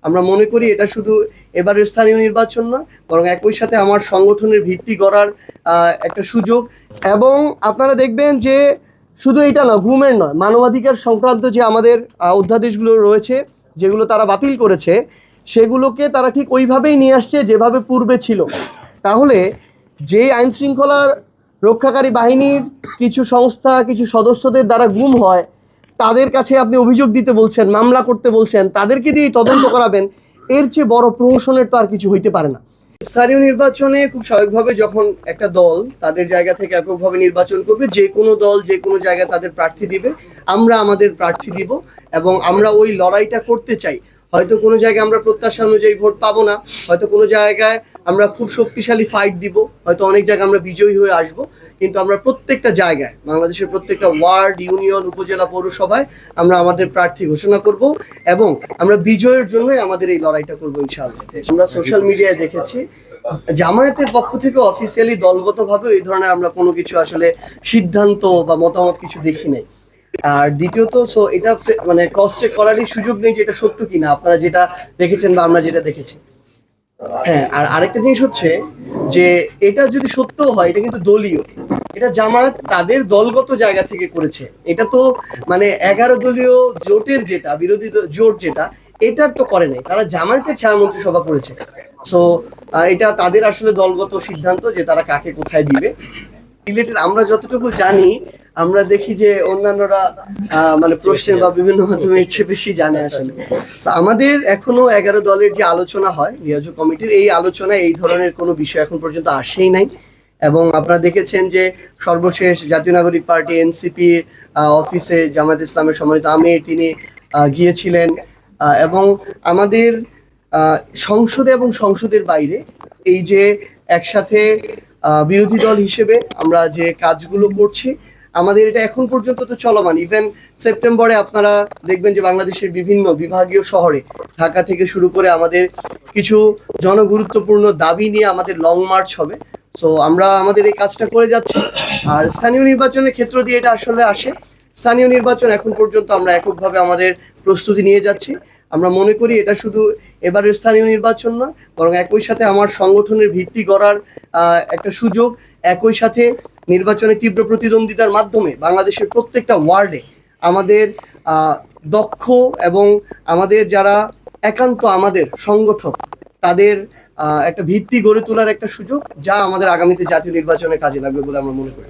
আমরা মনে করি এটা শুধু এবারের স্থানীয় নির্বাচন নয়, বরং একই সাথে আমার সংগঠনের ভিত্তি গড়ার একটা সুযোগ। এবং আপনারা দেখবেন যে শুধু এটা নয়, ঘুমের নয়, মানবাধিকার সংক্রান্ত যে আমাদের অধ্যাদেশগুলো রয়েছে, যেগুলো তারা বাতিল করেছে, সেগুলোকে তারা ঠিক ওইভাবেই নিয়ে আসছে যেভাবে পূর্বে ছিল। তাহলে যে আইন শৃঙ্খলার রক্ষাকারী বাহিনীর কিছু সংস্থা, কিছু সদস্যদের দ্বারা গুম হয়, তাদের কাছে আপনি অভিযোগ দিতে বলছেন, মামলা করতে বলছেন, তাদেরকে দিয়ে তদন্ত করাবেন, এর চেয়ে বড় প্রহসনের তো আর কিছু হইতে পারে না। স্থানীয় নির্বাচনে খুব স্বাভাবিকভাবে যখন একটা দল তাদের জায়গা থেকে এককভাবে নির্বাচন করবে, যে কোনো দল যে কোনো জায়গায় তাদের প্রার্থী দিবে, আমরা আমাদের প্রার্থী দিব এবং আমরা ওই লড়াইটা করতে চাই। হয়তো কোনো জায়গায় আমরা প্রত্যাশা অনুযায়ী ভোট পাবো না, হয়তো কোনো জায়গায় আমরা খুব শক্তিশালী ফাইট দিব, হয়তো অনেক জায়গায় আমরা বিজয়ী হয়ে আসব, কিন্তু আমরা প্রত্যেকটা জায়গায়, বাংলাদেশের প্রত্যেকটা ওয়ার্ড, ইউনিয়ন, উপজেলা, পৌরসভায় আমরা আমাদের প্রার্থী ঘোষণা করব এবং আমরা বিজয়ের জন্যই আমাদের এই লড়াইটা করবো ইনশাআল্লাহ। আমরা সোশ্যাল মিডিয়ায় দেখেছি জামায়াতের পক্ষ থেকে অফিসিয়ালি দলগতভাবে এই ধরনের আমরা কোনো কিছু আসলে সিদ্ধান্ত বা মতামত কিছু দেখি নাই। আর দ্বিতীয়ত এটা মানে ক্রস চেক করারই সুযোগ নেই যে এটা সত্য কিনা, আপনারা যেটা দেখেছেন বা আমরা যেটা দেখেছি। হ্যাঁ, আর আরেকটা জিনিস হচ্ছে যে এটা যদি সত্য হয়, এটা কিন্তু দলীয়, এটা জামায়াত তাদের দলগত জায়গা থেকে করেছে। এটা তো মানে 11 দলীয় জোটের যেটা বিরোধী জোট যেটা, এটার তো করে নাই, তারা জামায়াতের ছায়া মন্ত্রিসভা করেছে। সো এটা তাদের আসলে দলগত সিদ্ধান্ত যে তারা কাকে কোথায় দিবে। রিলেটেড আমরা যতটুকু জানি, আমরা দেখি যে অন্যান্যরা মানে প্রশ্নের বা বিভিন্ন মাধ্যমে এর চেয়ে বেশি জানে আসলে। আমাদের এখনো 11 দলের যে আলোচনা হয় রিয়াজু কমিটির, এই আলোচনায় এই ধরনের কোনো বিষয় এখন পর্যন্ত আসেই নাই। এবং আপনারা দেখেছেন যে সর্বশেষ জাতীয় নাগরিক পার্টি এনসিপির অফিসে জামায়াত ইসলামের সম্মানিত আমির তিনি গিয়েছিলেন এবং আমাদের সংসদে এবং সংসদের বাইরে এই যে একসাথে বিরোধী দল হিসেবে আমরা যে কাজগুলো করছি, আমাদের এটা এখন পর্যন্ত তো চলমান। ইভেন সেপ্টেম্বরে আপনারা দেখবেন যে বাংলাদেশের বিভিন্ন বিভাগীয় শহরে, ঢাকা থেকে শুরু করে আমাদের কিছু জনগুরুত্বপূর্ণ দাবি নিয়ে আমাদের লং মার্চ হবে। সো আমরা আমাদের এই কাজটা করে যাচ্ছি। আর স্থানীয় নির্বাচনের ক্ষেত্র দিয়ে এটা আসলে আসে। স্থানীয় নির্বাচন এখন পর্যন্ত আমরা এককভাবে আমাদের প্রস্তুতি নিয়ে যাচ্ছি। আমরা মনে করি এটা শুধু এবারের স্থানীয় নির্বাচন নয়, বরং একই সাথে আমার সংগঠনের ভিত্তি গড়ার একটা সুযোগ, একই সাথে নির্বাচনে তীব্র প্রতিদ্বন্দ্বিতার মাধ্যমে বাংলাদেশের প্রত্যেকটা ওয়ার্ডে আমাদের দক্ষ এবং আমাদের যারা একান্ত আমাদের সংগঠক, তাদের একটা ভিত্তি গড়ে তোলার একটা সুযোগ, যা আমাদের আগামীতে জাতীয় নির্বাচনে কাজে লাগবে বলে আমরা মনে করি।